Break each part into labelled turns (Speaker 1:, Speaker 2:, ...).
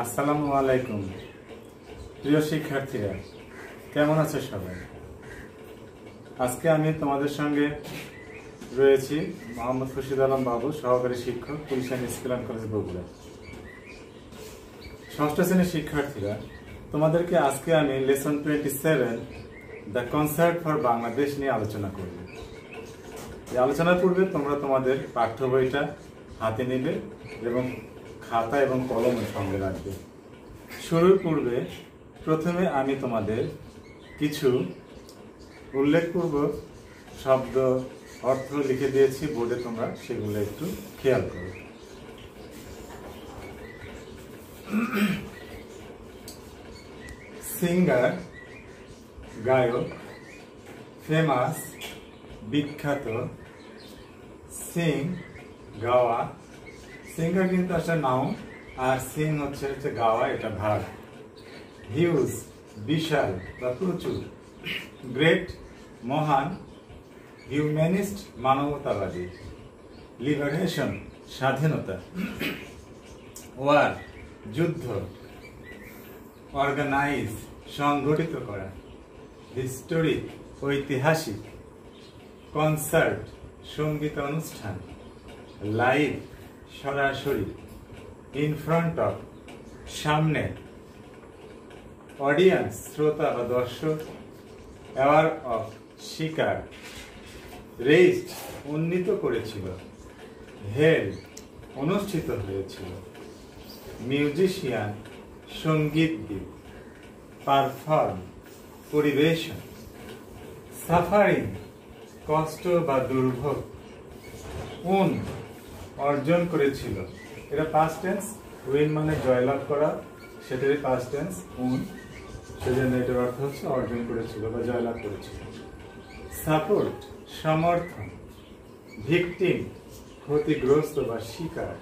Speaker 1: আসসালামু আলাইকুম প্রিয় শিক্ষার্থীরা, কেমন আছো সবাই? আজকে আমি তোমাদের সঙ্গে রয়েছি মোহাম্মদ খুরশিদ আলম বাবু, সহকারী শিক্ষক, Gulshan school and college Bogura. ষষ্ঠ শ্রেণীর শিক্ষার্থীরা, তোমাদেরকে আজকে আমি lesson 27 the concert for Bangladesh নিয়ে আলোচনা করব। এই আলোচনার পূর্বে তোমরা তোমাদের পাঠ্য বইটা হাতে নেবে এবং খাতা এবং কলমের সঙ্গে রাখবে। শুরুর পূর্বে প্রথমে আমি তোমাদের কিছু উল্লেখপূর্বক শব্দ অর্থ লিখে দিয়েছি বোর্ডে, তোমরা সেগুলো একটু খেয়াল করো। সিঙ্গার গায়ক, ফেমাস বিখ্যাত, সিং গাওয়া। সিঙ্গার কিন্তু আসলে নাউন আর সিং হচ্ছে গাওয়া, এটা ভার্ব। হিউজ বিশাল বা প্রচুর। গ্রেট মহান। হিউম্যানিস্ট মানবতাবাদী। লিবারেশন স্বাধীনতা। ওয়ার যুদ্ধ। অর্গানাইজ সংগঠিত করা। হিস্টোরিক ঐতিহাসিক। কনসার্ট সঙ্গীত অনুষ্ঠান। লাইভ সরাসরি। ইন ফ্রন্ট অফ সামনে। অডিয়েন্স শ্রোতা বা দর্শক। অ্যাওয়ার অফ শিকার। রেইজড উন্নীত করেছিল। হেল্ড অনুষ্ঠিত হয়েছিল। মিউজিশিয়ান সঙ্গীতবিদ। পারফর্ম পরিবেশন। সাফারিং কষ্ট বা দুর্ভোগ। উন অর্জন করেছিল। এটা পাস্ট টেন্স। উইন মানে জয়লাভ করা, সেটারই পাস্ট টেন্স উন, সেজন্য এটার অর্থ হচ্ছে অর্জন করেছিল বা জয়লাভ করেছিল। সাপোর্ট সমর্থন। ভিকটিম ক্ষতিগ্রস্ত বা শিকার।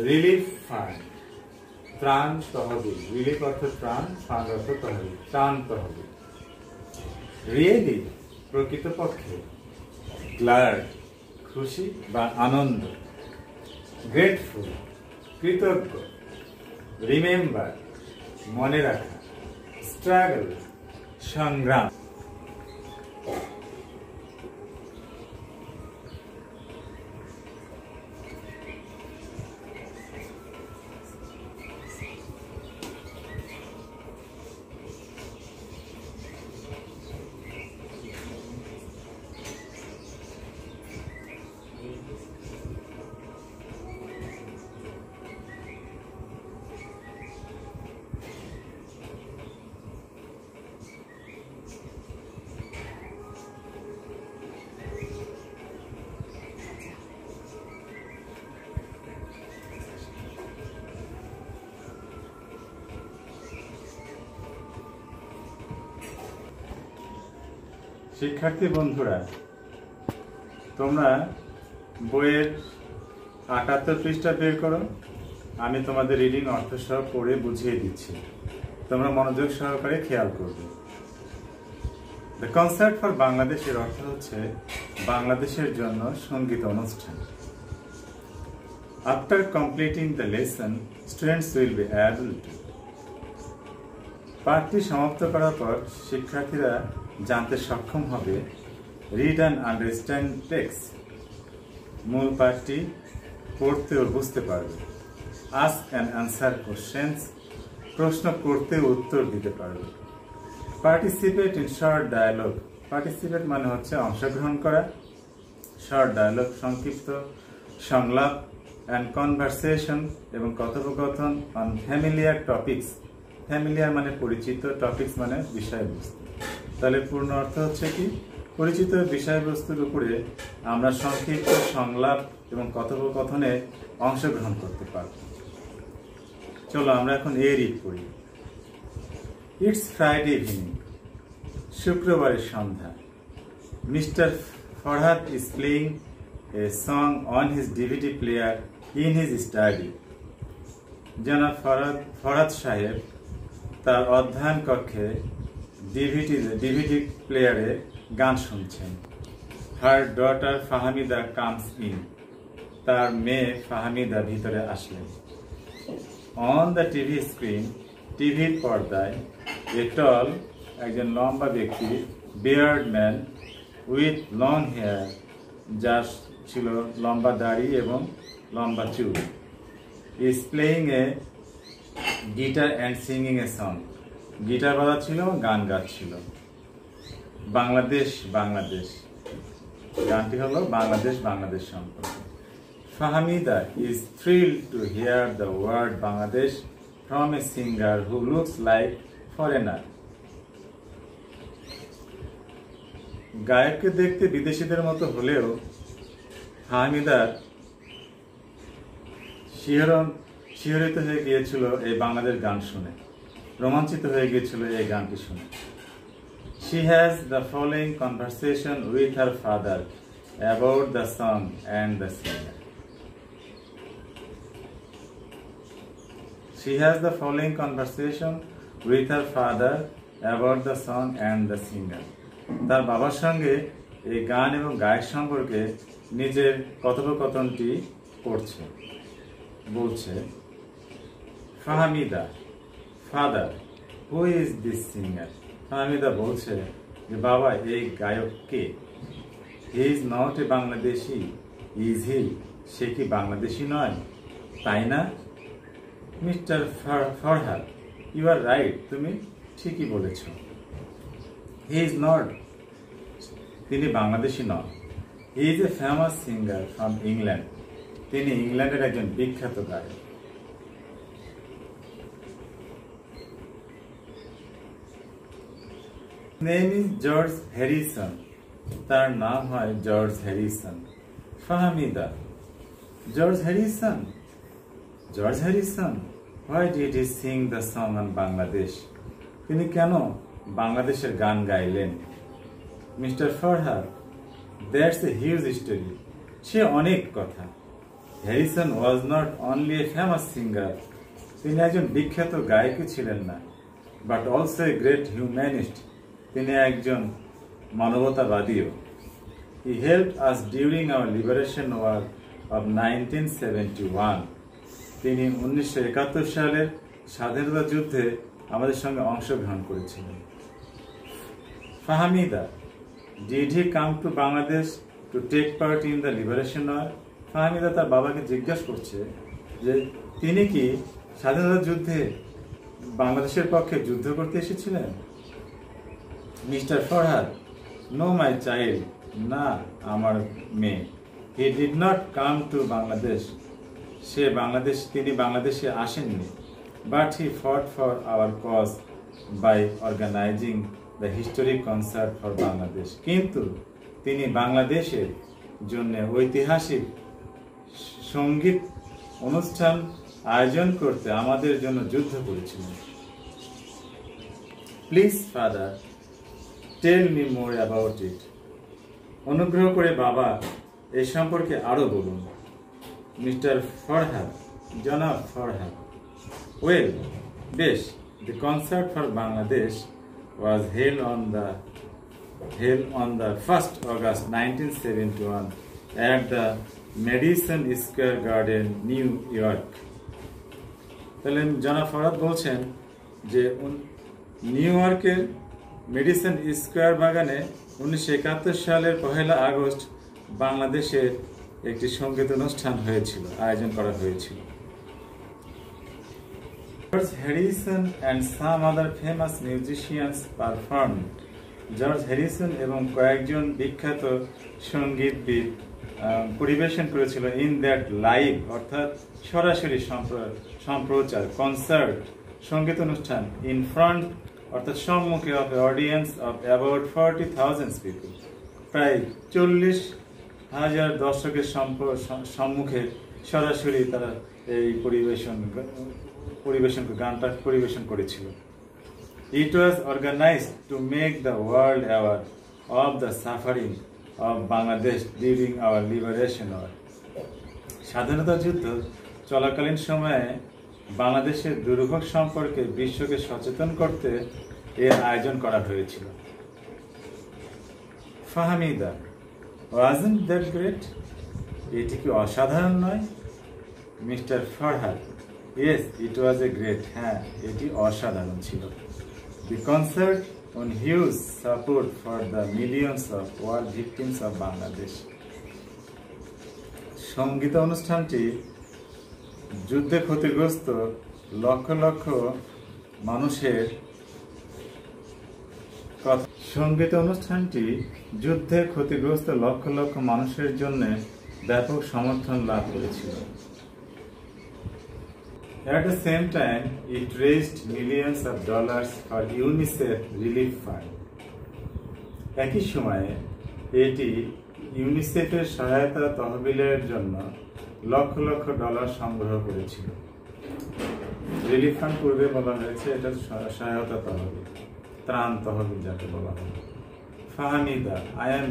Speaker 1: রিলিফ ফান্ড ত্রাণ তহবিল। রিলিফ অর্থ ত্রাণ, ফান্ড অর্থ তহবিল, ত্রাণ তহবিল। রিয়েলি প্রকৃতপক্ষে। গ্ল্যাড খুশি বা আনন্দ। গ্রেটফুল কৃতজ্ঞ। রিমেম্বার মনে রাখা। স্ট্রাগল সংগ্রাম। শিক্ষার্থী বন্ধুরা, তোমরা বইয়ের 78 পৃষ্ঠা বের করো। আমি তোমাদের রিডিং অর্থ সহ পড়ে বুঝিয়ে দিচ্ছি, তোমরা মনোযোগ সহকারে খেয়াল করবে। দ্য কনসার্ট ফর বাংলাদেশের অর্থ হচ্ছে বাংলাদেশের জন্য সঙ্গীত অনুষ্ঠান। After completing the lesson students will be able to. পাঠটি সমাপ্ত করার পর শিক্ষার্থীরা জানতে সক্ষম হবে রিড অ্যান্ড আন্ডারস্ট্যান্ড টেক্সট। মূল পাঠটি পড়তে ও বুঝতে পারবে। আস্ক অ্যান্ড অ্যান্সার কোশ্চেন্স প্রশ্ন করতে উত্তর দিতে পারবে। Participate in short dialogue. Participate মানে হচ্ছে অংশগ্রহণ করা। শর্ট ডায়ালগ সংক্ষিপ্ত সংলাপ। অ্যান্ড কনভারসেশন এবং কথোপকথন অন ফ্যামিলিয়ার টপিকস। ফ্যামিলিয়ার মানে পরিচিত, টপিকস মানে বিষয়বস্তু। তাহলে পূর্ণ অর্থ হচ্ছে কি, পরিচিত বিষয়বস্তুর উপরে আমরা সংক্ষিপ্ত সংলাপ এবং কথোপকথনে অংশগ্রহণ করতে পারব। চলো আমরা এখন এ রিড করি। It's Friday evening. শুক্রবারের সন্ধ্যা। Mister Farhad is playing a song on his DVD player in his study. জনাব ফরহাদ সাহেব তার অধ্যয়ন কক্ষে ডিভিডি প্লেয়ারে গান শুনছেন। Her daughter Fahamida comes in. তার মেয়ে ফাহামিদা ভিতরে আসলেন। অন দ্য টিভি স্ক্রিন, টিভির পর্দায়, এ টল, একজন লম্বা ব্যক্তি, beard man with long hair, যার ছিল লম্বা দাড়ি এবং লম্বা চুল, is playing a guitar and singing a song, guitar বাজাচ্ছিল এবং গান গাচ্ছিল। বাংলাদেশ বাংলাদেশ, গানটি হলো বাংলাদেশ বাংলাদেশ সম্পর্কে। Fahmida is thrilled to hear the word Bangladesh from a singer who looks like foreigner. গায়ককে দেখতে বিদেশিদের মতো হলেও ফাহমিদার শিহরিত হয়ে গিয়েছিল এই বাংলাদেশ গান শুনে, রোমাঞ্চিত হয়ে গিয়েছিল এই গানটি শুনে। She has the following conversation with her father about the song and the singer. She has the following conversation with her father about the song and the singer. তার বাবার সঙ্গে এই গান এবং গায়ক সম্পর্কে নিজের কথোপকথনটি করছে, বলছে। Fahmida, father, who is this singer? Fahmida বলছে যে বাবা, এই গায়ক কে? He is not a Bangladeshi, is he? সে কি বাংলাদেশি নয়, তাই না? Mister Farhad, you are right, তুমি ঠিকই বলেছ। হি ইজ নট, তিনি বাংলাদেশি নন। He is a famous singer from England, তিনি ইংল্যান্ডের একজন বিখ্যাত গায়ক। নেম ইজ জর্জ হ্যারিসন, তার নাম হয় George Harrison. Fahmida, George Harrison, George Harrison, why did he sing the song on Bangladesh? তিনি কেন বাংলাদেশের গান গাইলেন? Mister Farhad, that's a huge story, সে অনেক কথা। Harrison was not only a famous singer, তিনি একজন বিখ্যাত গায়কই ছিলেন না, but also a great humanist, তিনি একজন মানবতাবাদীও। He helped us during our liberation war of 1971, তিনি 1971 সালের স্বাধীনতা যুদ্ধে আমাদের সঙ্গে অংশগ্রহণ করেছিলেন। Fahmida, did he come to Bangladesh to take part in the liberation war? Fahmida তার বাবাকে জিজ্ঞাসা করছে যে তিনি কি স্বাধীনতা যুদ্ধে বাংলাদেশের পক্ষে যুদ্ধ করতে এসেছিলেন? Mister Farhad, no my child, না আমার মেয়ে। He did not come to Bangladesh, তিনি বাংলাদেশে আসেননি। But he fought for our cause by organising the historic concert for Bangladesh, কিন্তু তিনি বাংলাদেশের জন্য ঐতিহাসিক সঙ্গীত অনুষ্ঠান আয়োজন করতে আমাদের জন্য যুদ্ধ করেছিলেন। Please father, tell me more about it, অনুগ্রহ করে বাবা এই সম্পর্কে আরো বলুন। মিস্টার ফরহাদ, জনাব ফরহাদ, ওয়েল, বেশ, the concert for Bangladesh was held on the 1st August 1971 at the Madison Square Garden, New York. তাহলে জনাব ফরহাদ বলছেন যে নিউ ইয়র্কের মেডিসন স্কোয়ার বাগানে 1971 সালের 1 আগস্ট বাংলাদেশের একটি সঙ্গীত অনুষ্ঠান হয়েছিল, আয়োজন করা হয়েছিল। George Harrison and some other famous musicians performed. George Harrison এবং কয়েকজন বিখ্যাত সঙ্গীতবিদ পরিবেশন করেছিল ইন দ্যাট লাইভ, অর্থাৎ সরাসরি সম্প্রচার, কনসার্ট, সঙ্গীত অনুষ্ঠান, ইন ফ্রন্ট অর্থাৎ সম্মুখে of audience of about 40,000 people, প্রায় 40,000 দর্শকের সম্মুখে সরাসরি তারা এই গানটা পরিবেশন করেছিল। It was organized to make the world aware of the suffering of Bangladesh during our liberation war. স্বাধীনতা যুদ্ধ চলাকালীন সময়ে বাংলাদেশের দুর্ভোগ সম্পর্কে বিশ্বকে সচেতন করতে এর আয়োজন করা হয়েছিল। Fahmida, wasn't that great? এটি কি অসাধারণ নয়? Mister Farhad, yes it was a great, হ্যাঁ এটি অসাধারণ ছিল। The concert on huge support for the millions of war victims of Bangladesh. সঙ্গীত অনুষ্ঠানটি যুদ্ধে ক্ষতিগ্রস্ত লক্ষ লক্ষ মানুষের কথা। সঙ্গীত অনুষ্ঠানটি যুদ্ধে ক্ষতিগ্রস্ত লক্ষ লক্ষ মানুষের জন্য ব্যাপক সমর্থন লাভ করেছিল। At the same time, it raised millions of dollars for UNICEF Relief Fund. একই সময়ে এটি ইউনিসেফের সহায়তা তহবিলের জন্য লক্ষ লক্ষ ডলার সংগ্রহ করেছিল। রিলিফ ফান্ড পূর্বে বলা হয়েছে, এটা সহায়তা তহবিল, ত্রাণ তহবিল যাকে বলা হয়। Fahmida, I am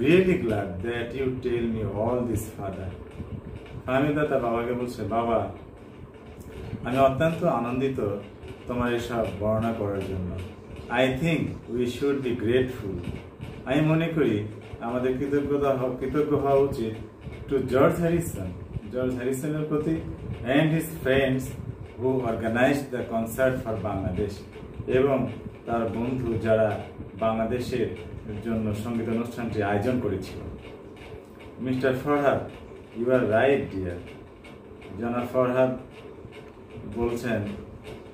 Speaker 1: really glad that you tell me all this, father. Fahmida তার বাবাকে বলছে, বাবা আমি অত্যন্ত আনন্দিত তোমার এসব বর্ণনা করার জন্য। I think we should be grateful. আমি মনে করি আমাদের কৃতজ্ঞ হওয়া উচিত টু জর্জ হ্যারিসনের প্রতি and his friends who organized the concert for Bangladesh, এবং তার বন্ধু যারা বাংলাদেশের জন্য সঙ্গীত অনুষ্ঠানটি আয়োজন করেছিল। Mister Farhad, you are right dear. জনাব ফরহাদ বলছেন,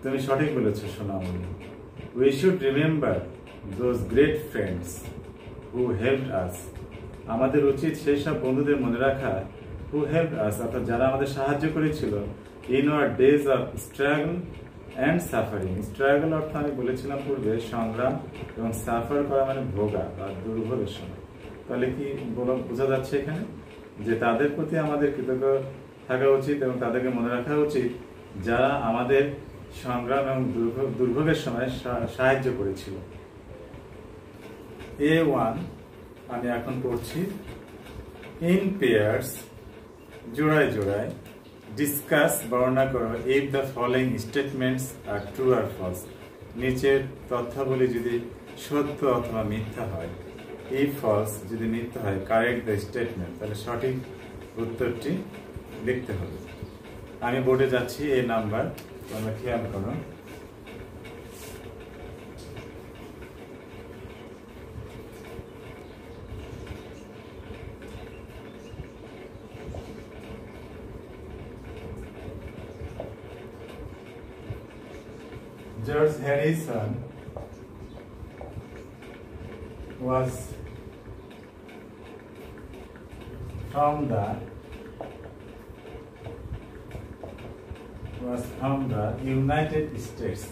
Speaker 1: তুমি সঠিক বলেছ সোনামণি। We should remember those great friends who helped us. আমাদের উচিত সেই সব বন্ধুদের মনে রাখা হু হেল্পড আস, অর্থাৎ যারা আমাদের সাহায্য করেছিল in our days of struggle and suffering. Struggle অর্থ আমি বলেছিলাম পূর্বে সংগ্রাম, এবং সাফার করা মানে ভোগা বা দুর্ভোগের সময়। তাহলে কি বোঝা যাচ্ছে এখানে যে তাদের প্রতি আমাদের কৃতজ্ঞ থাকা উচিত এবং তাদেরকে মনে রাখা উচিত যারা আমাদের সংগ্রাম এবং দুর্ভোগের সময় সাহায্য করেছিল। A1 আমি এখন পড়ছি। ইন পেয়ার্স, জোড়ায় জোড়ায়, ডিসকাস বর্ণনা করো if the following statements are true or false. নিচের তথ্যাবলী যদি সত্য অথবা মিথ্যা হয়, ইফ ফলস যদি মিথ্যা হয়, কারেক্ট দ্য স্টেটমেন্ট, তাহলে সঠিক উত্তরটি লিখতে হবে। আমি বোর্ডে যাচ্ছি, এই নাম্বার তোমরা খেয়াল করো। George Harrison was from the United States.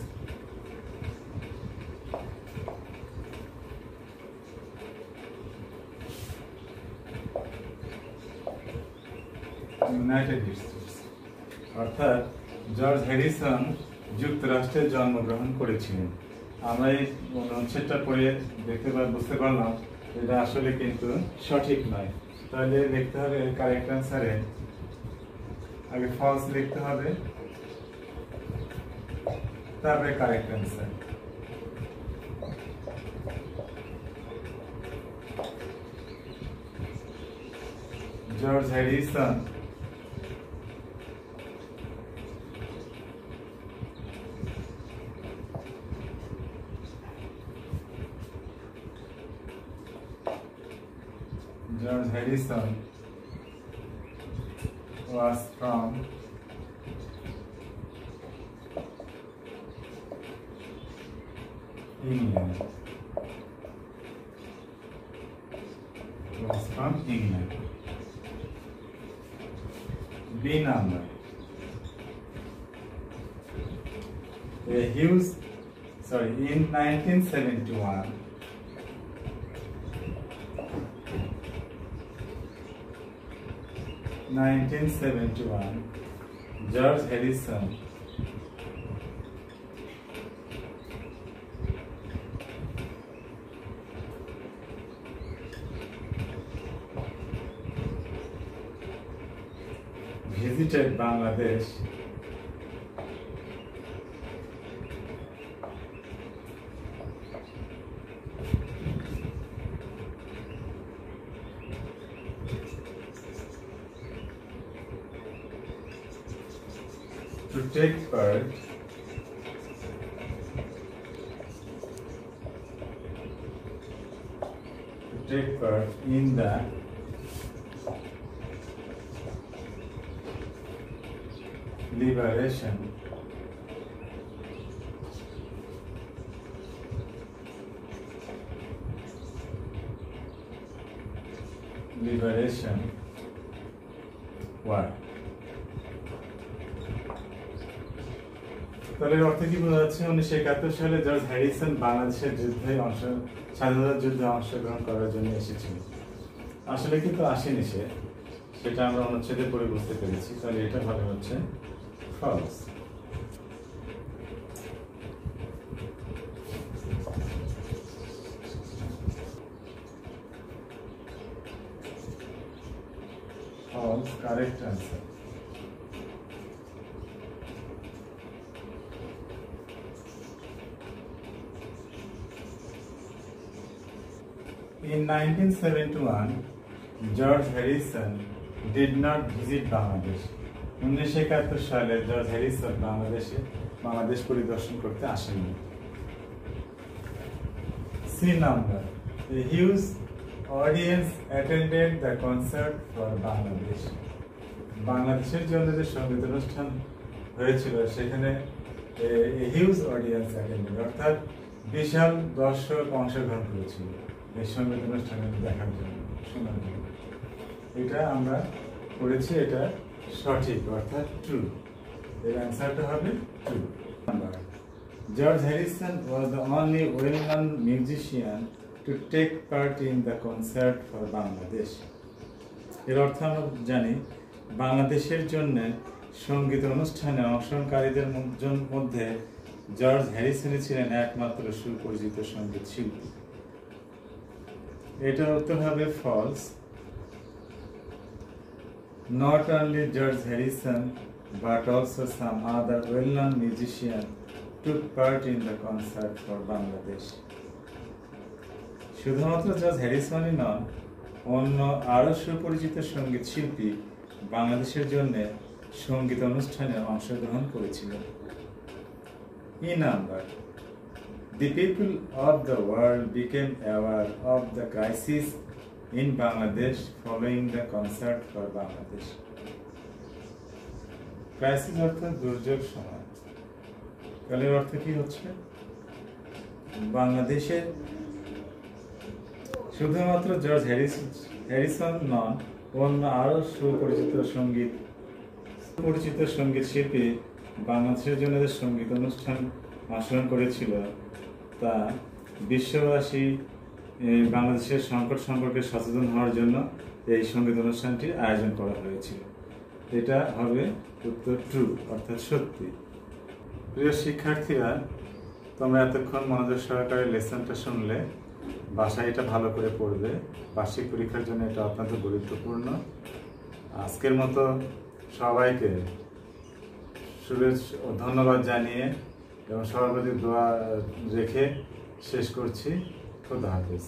Speaker 1: United states, অর্থাৎ জর্জ হ্যারিসন যুক্তরাষ্ট্রে জন্মগ্রহণ করেছিলেন। আমরা এই অনুচ্ছেদটা পড়ে বুঝতে পারলাম এটা আসলে কিন্তু সঠিক নয়। তাহলে লিখতে হবে কারেক্ট অ্যান্সারে আগে ফলস লিখতে হবে, তারপরে correct answer. George Harrison was from England. B number. In 1971, George Harrison visited Bangladesh to take part in the liberation war. তাহলে এর অর্থ কি বোঝা যাচ্ছে? 1971 সালে জর্জ হ্যারিসন বাংলাদেশের স্বাধীনতা যুদ্ধে অংশগ্রহণ করার জন্য এসেছিল। আসলে কিন্তু আসেনি সে, সেটা আমরা অনুচ্ছেদে পড়ে বুঝতে পেরেছি। তাহলে এটা ভাবে হচ্ছে false. False, correct answer. In 1971, George Harrison did not visit Bangladesh. 1971 সালে জর্জ হ্যারিসন বাংলাদেশ পরিদর্শন করতে আসেননি। C number. A huge audience attended the concert for Bangladesh. বাংলাদেশের জন্য যে সঙ্গীত অনুষ্ঠান হয়েছিল সেখানে হিউজ অডিয়েন্স অ্যাটেন্ডেড, অর্থাৎ বিশাল দর্শক অংশগ্রহণ করেছিল এই সঙ্গীত অনুষ্ঠানে দেখার জন্য, শোনার জন্য। এটা আমরা পড়েছি, এটা সঠিক, অর্থাৎ ট্রু। এর অ্যান্সারটা হবে true. George Harrison was the only well-known musician to take part in the concert for Bangladesh. এর অর্থ আমরা জানি বাংলাদেশের জন্য সঙ্গীত অনুষ্ঠানে অংশগ্রহণকারীদের মধ্যে জর্জ হ্যারিসন ছিলেন একমাত্র সুপরিচিত সঙ্গীত শিল্পী। এটার উত্তর হবে false. Not only George Harrison but also some other well-known musicians took part in the concert for Bangladesh. শুধুমাত্র জর্জ হ্যারিসনই নন, অন্য আরো সুপরিচিত সঙ্গীত শিল্পী বাংলাদেশের জন্য সঙ্গীত অনুষ্ঠানে অংশগ্রহণ করেছিলেন। E number. The people of the world became aware of the crisis in Bangladesh following the concert for Bangladesh. Crisis অর্থাৎ দুর্যোগ সময়। তাহলে অর্থ কি হচ্ছে? বাংলাদেশের শুধুমাত্র জর্জ হ্যারিসন নন, অন্য আরো সুপরিচিত সঙ্গীত শিল্পী বাংলাদেশের জন্য যে সঙ্গীত অনুষ্ঠান অংশগ্রহণ করেছিল তা বিশ্ববাসী বাংলাদেশের সংকট সম্পর্কে সচেতন হওয়ার জন্য এই সঙ্গীত অনুষ্ঠানটি আয়োজন করা হয়েছিল। এটা হবে উত্তর ট্রু, অর্থাৎ সত্যি। প্রিয় শিক্ষার্থীরা, তোমরা এতক্ষণ মনোযোগ সহকারে লেসনটা শুনলে, বাসায় এটা ভালো করে পড়বে। বার্ষিক পরীক্ষার জন্য এটা অত্যন্ত গুরুত্বপূর্ণ। আজকের মতো সবাইকে শুভেচ্ছা ও ধন্যবাদ জানিয়ে এবং সবার প্রতি দোয়া রেখে শেষ করছি। খুদা হাফেজ।